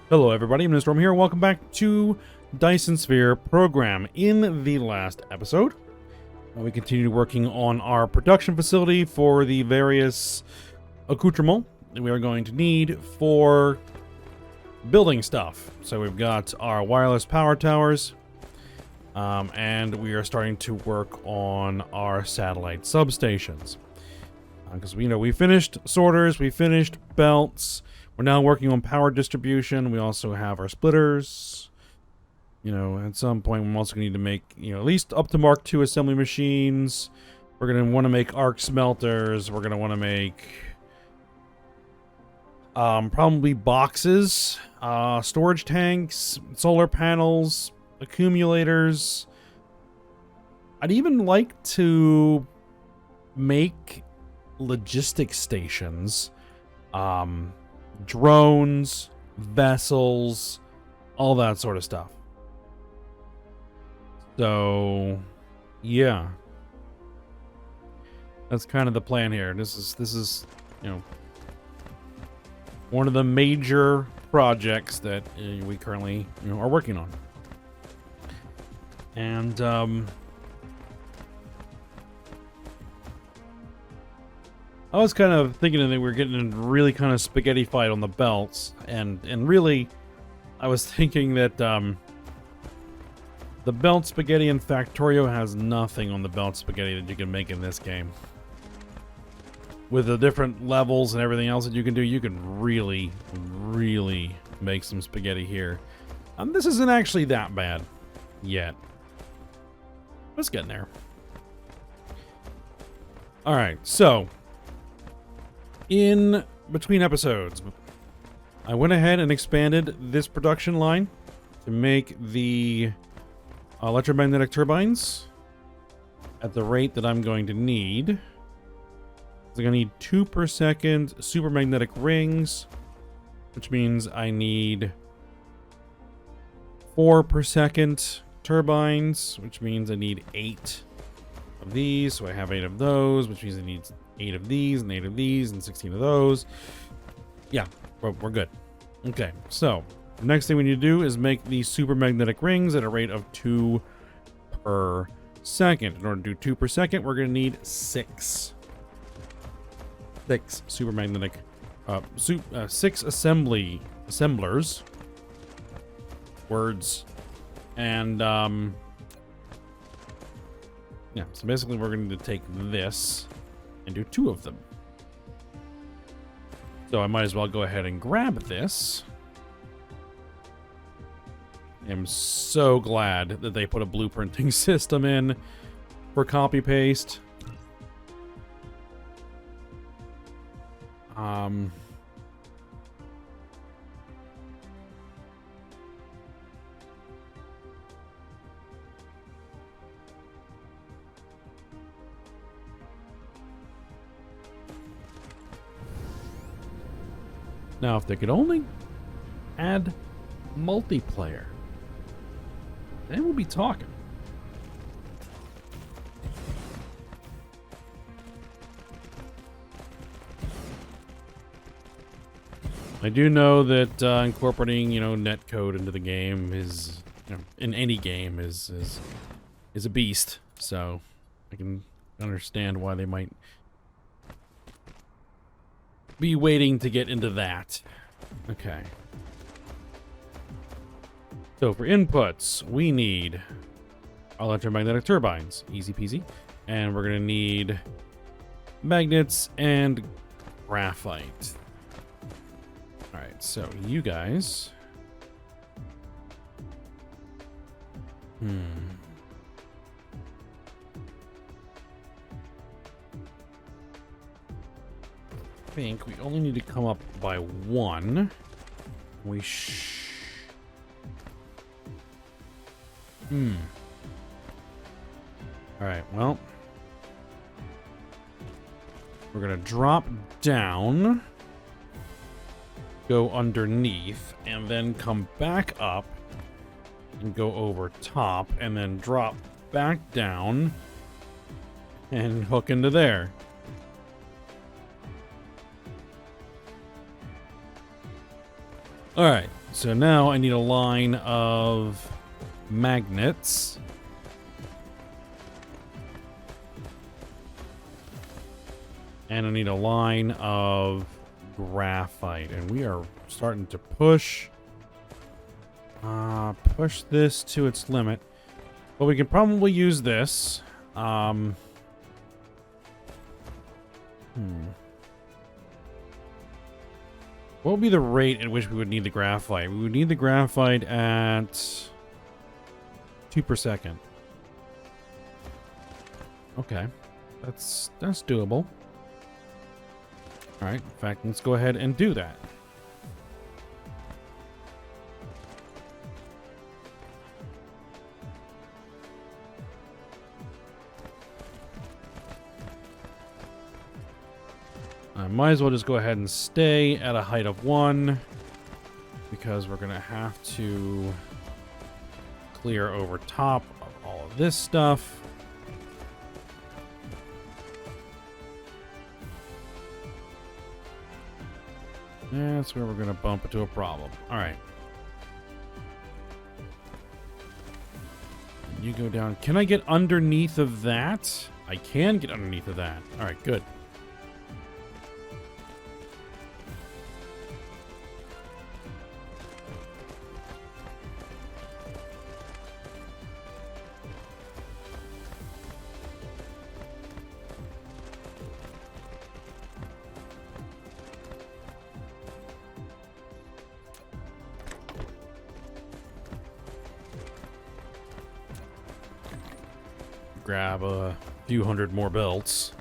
Hello everybody, I'm Mr. here. Welcome back to Dyson Sphere Program. In the last episode, we continued working on our production facility for the various accoutrements that we are going to need for building stuff. So we've got our wireless power towers, and we are starting to work on our satellite substations. Because we finished sorters, we finished belts. We're now working on power distribution. We also have our splitters. At some point, we're also going to need to make, at least up to Mark II assembly machines. We're going to want to make arc smelters. We're going to want to make probably boxes, storage tanks, solar panels, accumulators. I'd even like to make logistics stations, drones, vessels, all that sort of stuff. So, yeah, that's kind of the plan here. This is one of the major projects that we currently are working on. And I was kind of thinking that we were getting in a really kind of spaghetti fight on the belts, and really, I was thinking that the belt spaghetti in Factorio has nothing on the belt spaghetti that you can make in this game. With the different levels and everything else that you can do, you can really, really make some spaghetti here. This isn't actually that bad yet. Let's get in there. Alright, so in between episodes, I went ahead and expanded this production line to make the electromagnetic turbines at the rate that I'm going to need. I'm going to need 2 per second supermagnetic rings, which means I need 4 per second turbines, which means I need 8 of these. So I have 8 of those, which means I need 8 of these, and 8 of these, and 16 of those. Yeah, we're good. Okay, so the next thing we need to do is make these supermagnetic rings at a rate of 2 per second. In order to do 2 per second, we're going to need 6. 6 supermagnetic, 6 assemblers. Words. And, yeah, so basically we're going to take this and do 2 of them. So I might as well go ahead and grab this. I'm so glad that they put a blueprinting system in for copy paste. Now, if they could only add multiplayer, then we'll be talking. I do know that incorporating, netcode into the game is, in any game is a beast. So I can understand why they might be waiting to get into that. Okay. So for inputs, we need electromagnetic turbines. Easy peasy. And we're going to need magnets and graphite. Alright, so you guys. I think we only need to come up by 1. Alright, well, we're gonna drop down, go underneath, and then come back up and go over top, and then drop back down and hook into there. Alright, so now I need a line of magnets. And I need a line of graphite. And we are starting to push this to its limit. But we can probably use this. What would be the rate at which we would need the graphite? We would need the graphite at 2 per second. Okay. That's doable. Alright, in fact, let's go ahead and do that. I might as well just go ahead and stay at a height of 1 because we're going to have to clear over top of all of this stuff. That's where we're going to bump into a problem. All right. You go down. Can I get underneath of that? I can get underneath of that. All right, good. Grab a few hundred more belts.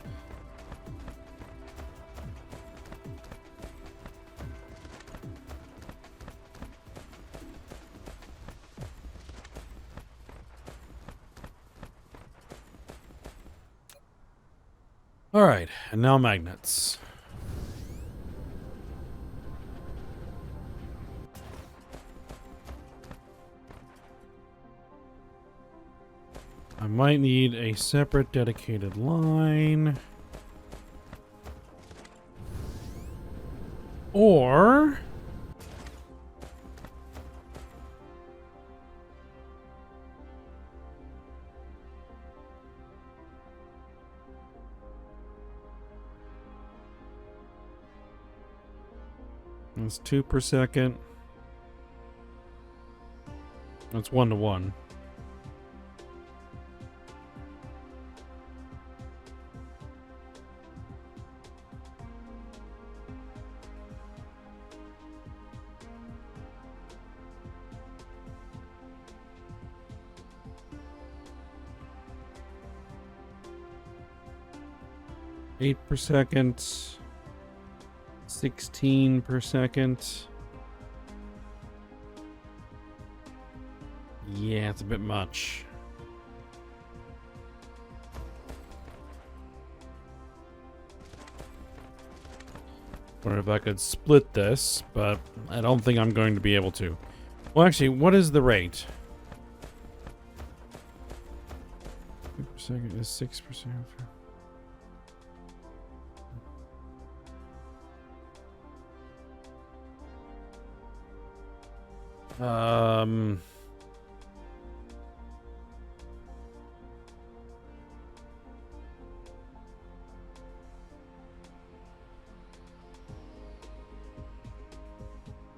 All right, and now magnets. I might need a separate dedicated line. Or that's 2 per second. That's 1 to 1. Eight per second, 16 per second. Yeah, it's a bit much. Wonder if I could split this, but I don't think I'm going to be able to. Well, actually, what is the rate? 2 per second is 6%.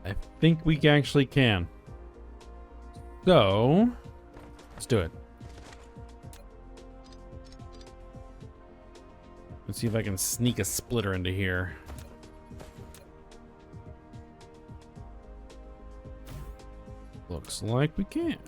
I think we actually can. So, let's do it. Let's see if I can sneak a splitter into here. Looks like we can.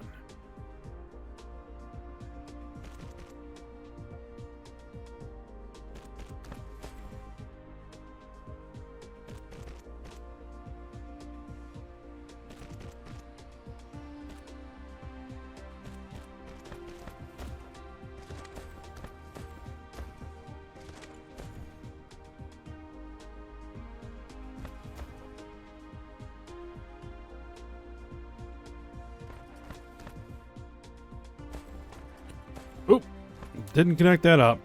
Oop, didn't connect that up.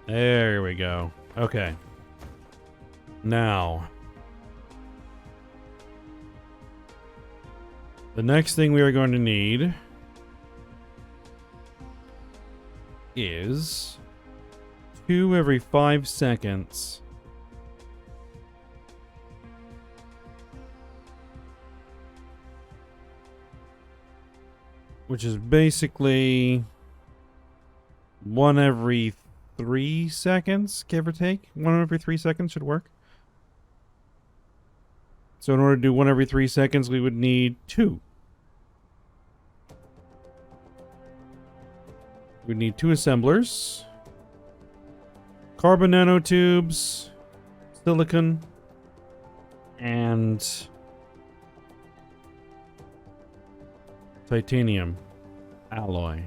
There we go. Okay. Now, The next thing we are going to need is 2 every 5 seconds. Which is basically 1 every 3 seconds, give or take. 1 every 3 seconds should work. So in order to do 1 every 3 seconds, we would need 2. We'd need 2 assemblers. Carbon nanotubes, silicon, and titanium alloy.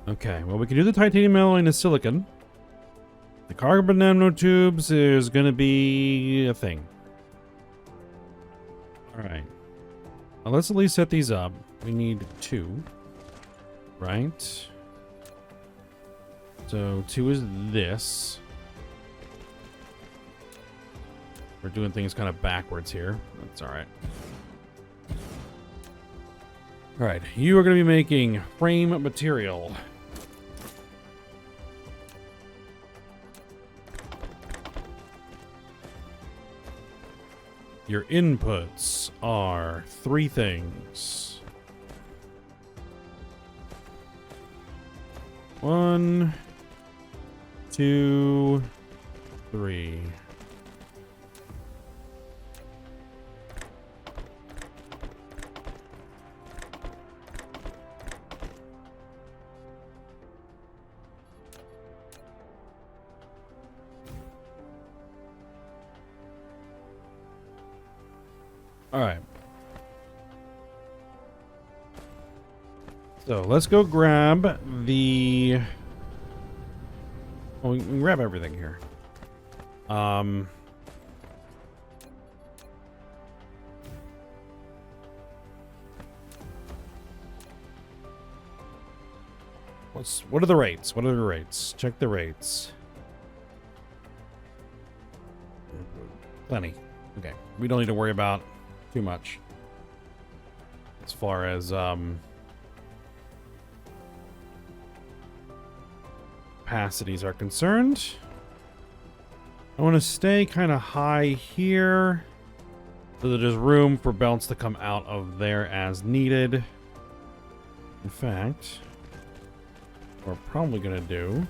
Okay, well, we can do the titanium alloy and the silicon. The carbon nanotubes is going to be a thing. Alright. Well, let's at least set these up. We need 2. Right? So 2 is this. We're doing things kind of backwards here. That's alright. Alright, you are going to be making frame material. Your inputs are 3 things. 1, 2, 3. All right. So let's go grab the. Well, we can grab everything here. What are the rates? What are the rates? Check the rates. Plenty. Okay. We don't need to worry about too much as far as capacities are concerned. I want to stay kind of high here so that there's room for belts to come out of there as needed. In fact, what we're probably going to do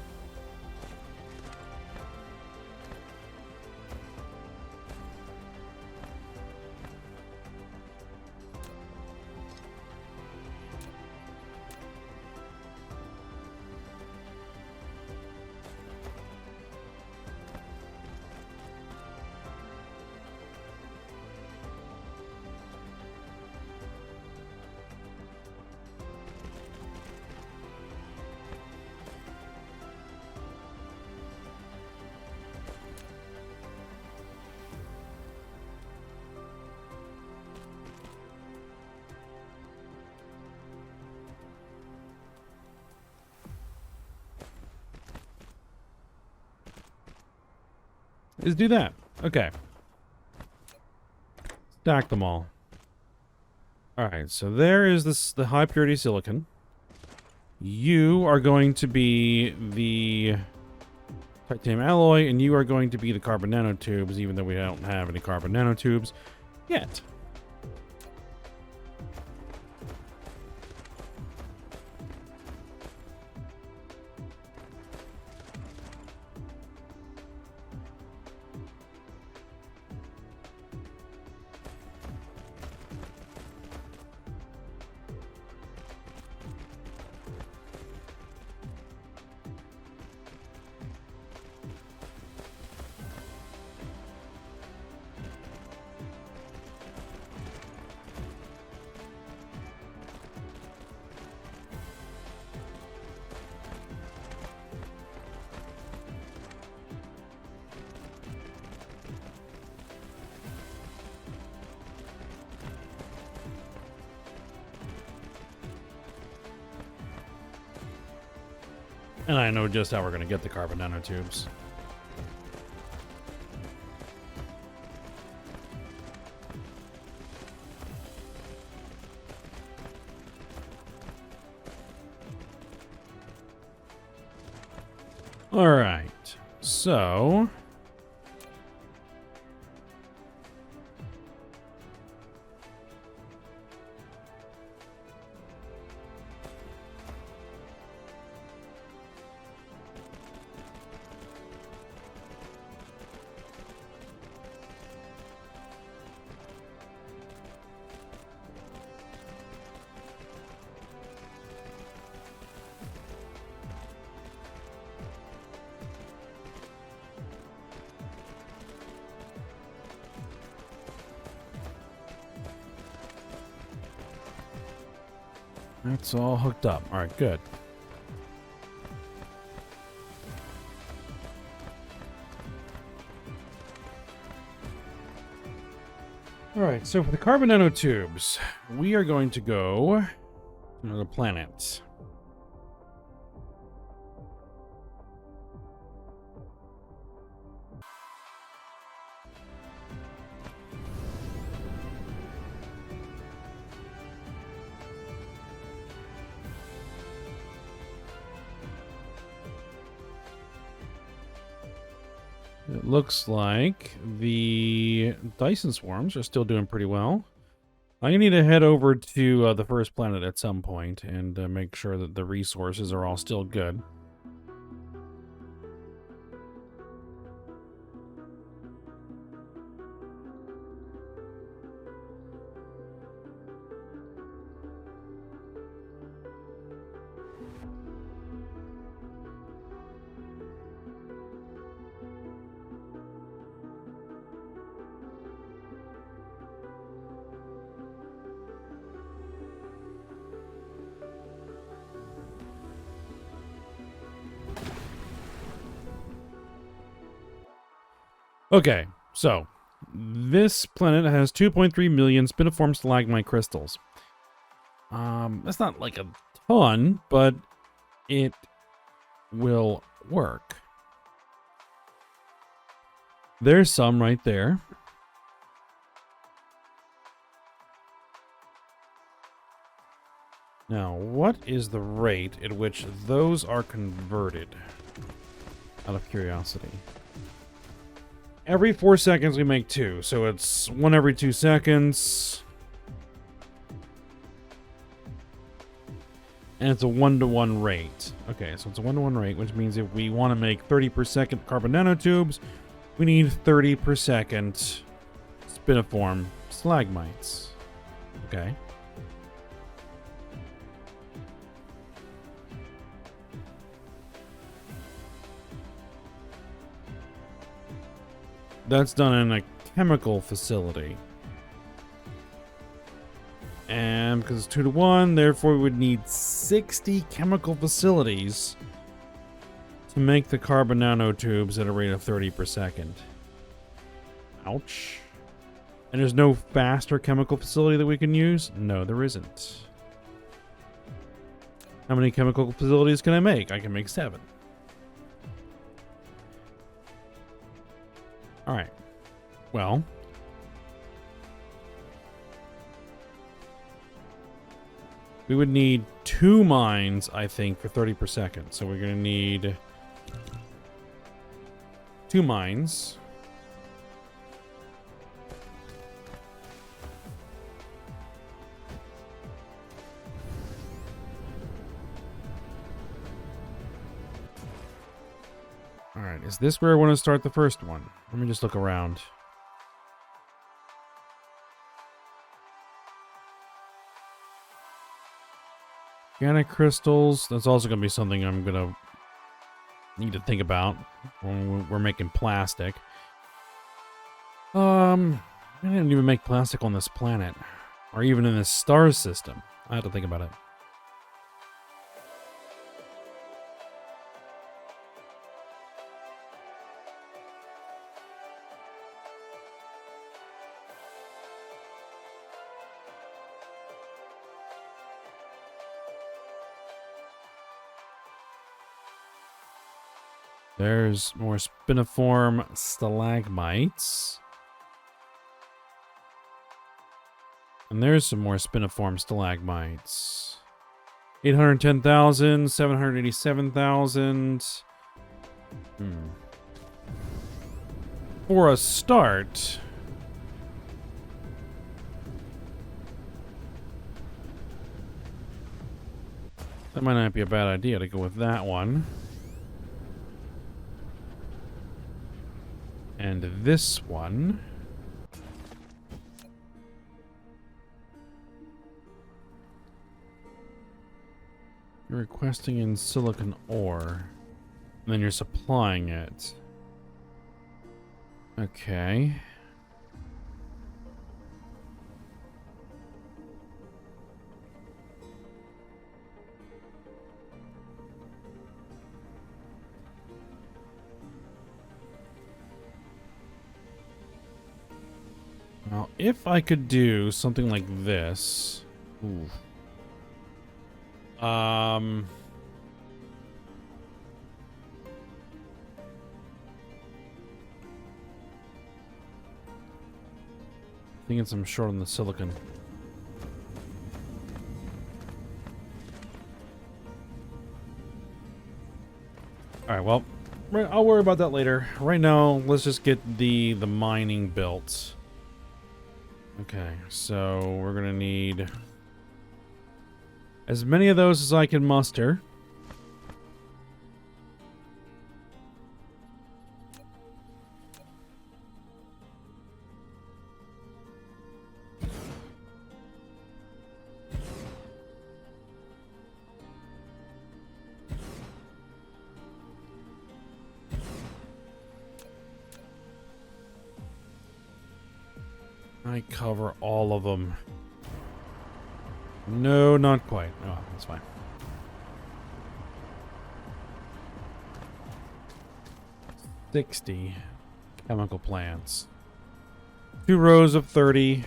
is do that. Okay. Stack them all. Alright, so there is the high purity silicon. You are going to be the titanium alloy, and you are going to be the carbon nanotubes, even though we don't have any carbon nanotubes yet. And I know just how we're going to get the carbon nanotubes. All right. So that's all hooked up. All right, good. All right, so for the carbon nanotubes, we are going to go to another planet. It looks like the Dyson swarms are still doing pretty well. I need to head over to the first planet at some point and make sure that the resources are all still good. Okay, so this planet has 2.3 million spiniform stalagmite crystals. That's not like a ton, but it will work. There's some right there. Now, what is the rate at which those are converted? Out of curiosity. Every 4 seconds we make 2, so it's 1 every 2 seconds. And it's a 1-to-1 rate. Okay, so it's a 1-to-1 rate, which means if we want to make 30 per second carbon nanotubes, we need 30 per second spiniform stalagmites. Okay. That's done in a chemical facility. And because it's 2-to-1, therefore we would need 60 chemical facilities to make the carbon nanotubes at a rate of 30 per second. Ouch. And there's no faster chemical facility that we can use? No, there isn't. How many chemical facilities can I make? I can make 7. Alright. Well. We would need 2 mines, I think, for 30 per second. So we're going to need 2 mines. Alright, is this where I want to start the first one? Let me just look around. Organic crystals, that's also going to be something I'm going to need to think about when we're making plastic. I didn't even make plastic on this planet, or even in this star system. I have to think about it. There's more spiniform stalagmites. And there's some more spiniform stalagmites. 810,000, 787,000. For a start, that might not be a bad idea to go with that one. And this one. You're requesting in silicon ore. And then you're supplying it. Okay. Now, if I could do something like this. Ooh. Thinking some short on the silicon. Alright, well, I'll worry about that later. Right now, let's just get the mining built. Okay, so we're gonna need as many of those as I can muster. I cover all of them. No, not quite. Oh, that's fine. $60 chemical plants. 2 rows of 30.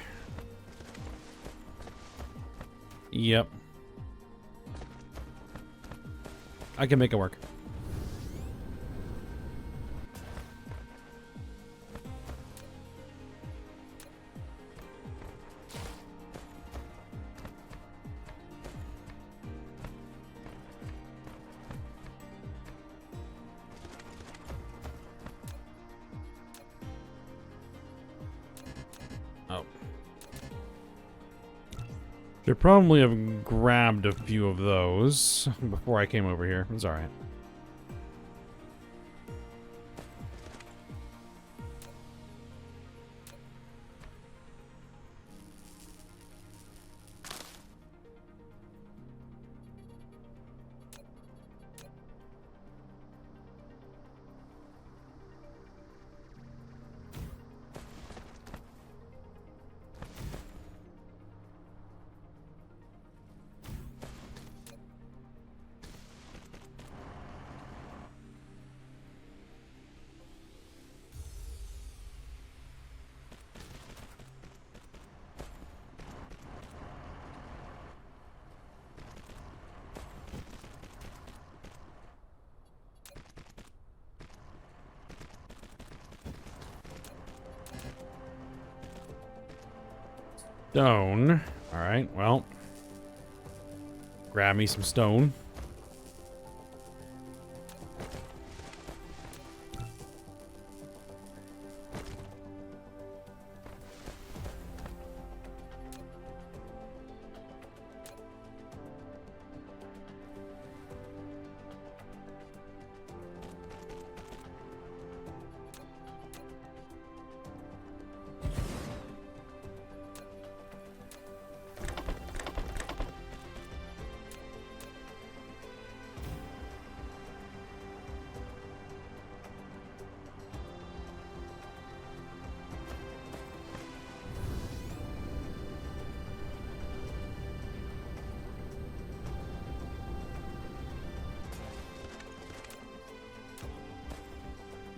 Yep. I can make it work. Oh. Should probably have grabbed a few of those before I came over here. It's alright. Stone. Alright, well. Grab me some stone.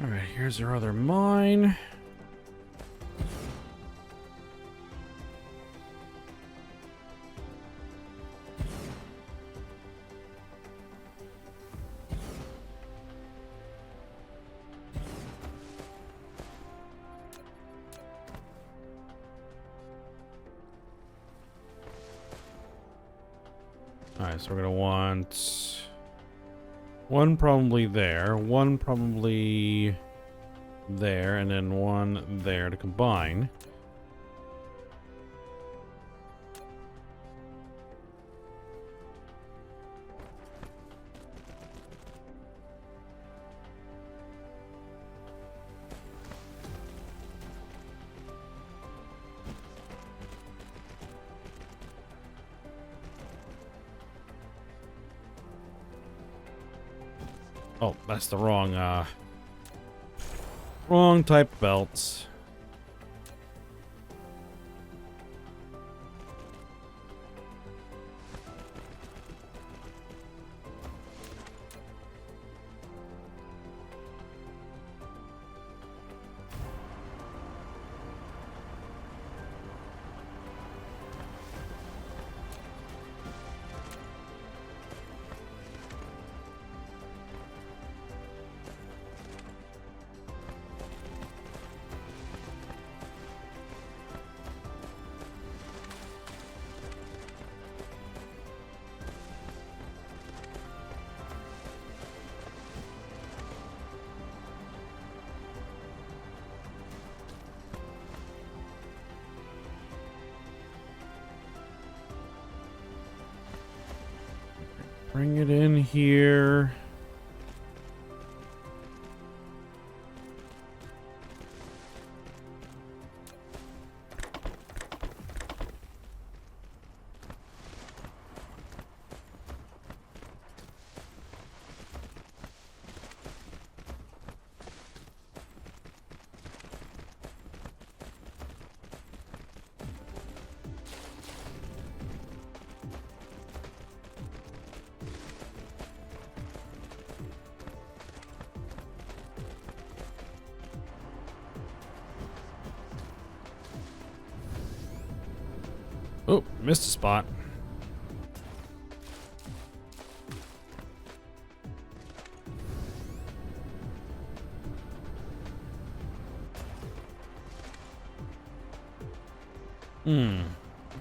Alright, here's our other mine. Alright, so we're gonna want One probably there, one probably there, and then one there to combine. Oh, that's the wrong type of belts. Bring it in here. Oh, missed a spot. I'm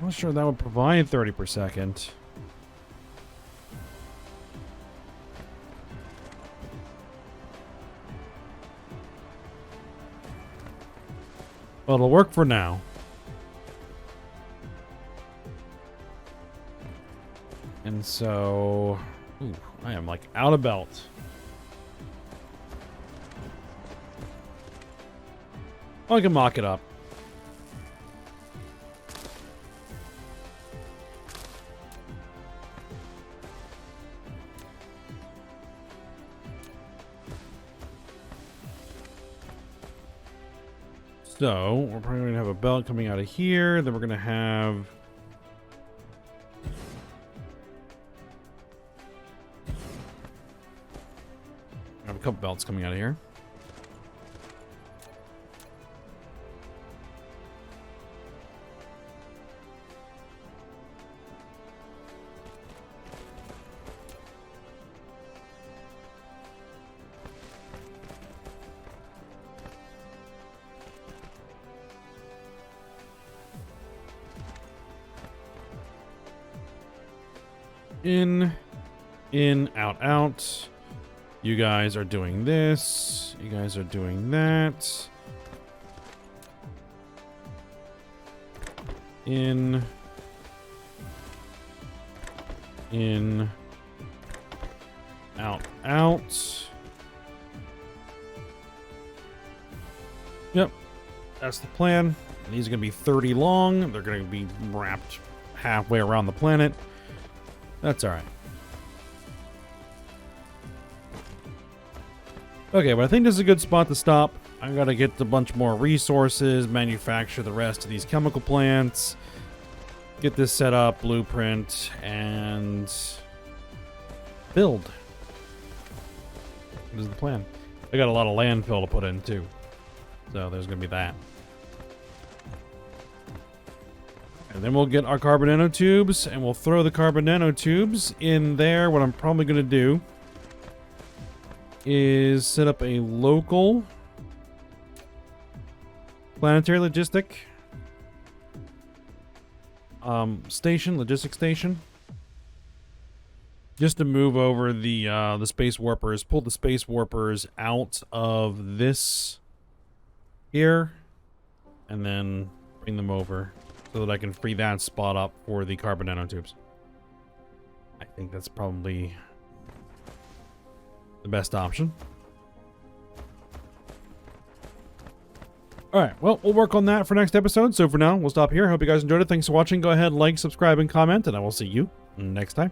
not sure that would provide 30 per second. Well, it'll work for now. And so, ooh, I am like out of belt. I can mock it up. So, we're probably going to have a belt coming out of here. Then we're going to have... a couple belts coming out of here. In, out, out. You guys are doing this. You guys are doing that. In, out, out. Yep, that's the plan. These are going to be 30 long. They're going to be wrapped halfway around the planet. That's all right. Okay, but I think this is a good spot to stop. I gotta get a bunch more resources, manufacture the rest of these chemical plants, get this set up, blueprint, and build. This is the plan. I got a lot of landfill to put in too, so there's gonna be that. And then we'll get our carbon nanotubes, and we'll throw the carbon nanotubes in there. What I'm probably gonna do is set up a local planetary logistic logistic station. just to move over the space warpers, pull the space warpers out of this here, and then bring them over so that I can free that spot up for the carbon nanotubes. I think that's probably the best option. All right, well, we'll work on that for next episode. So for now, we'll stop here. Hope you guys enjoyed it. Thanks for watching. Go ahead, like, subscribe, and comment, and I will see you next time.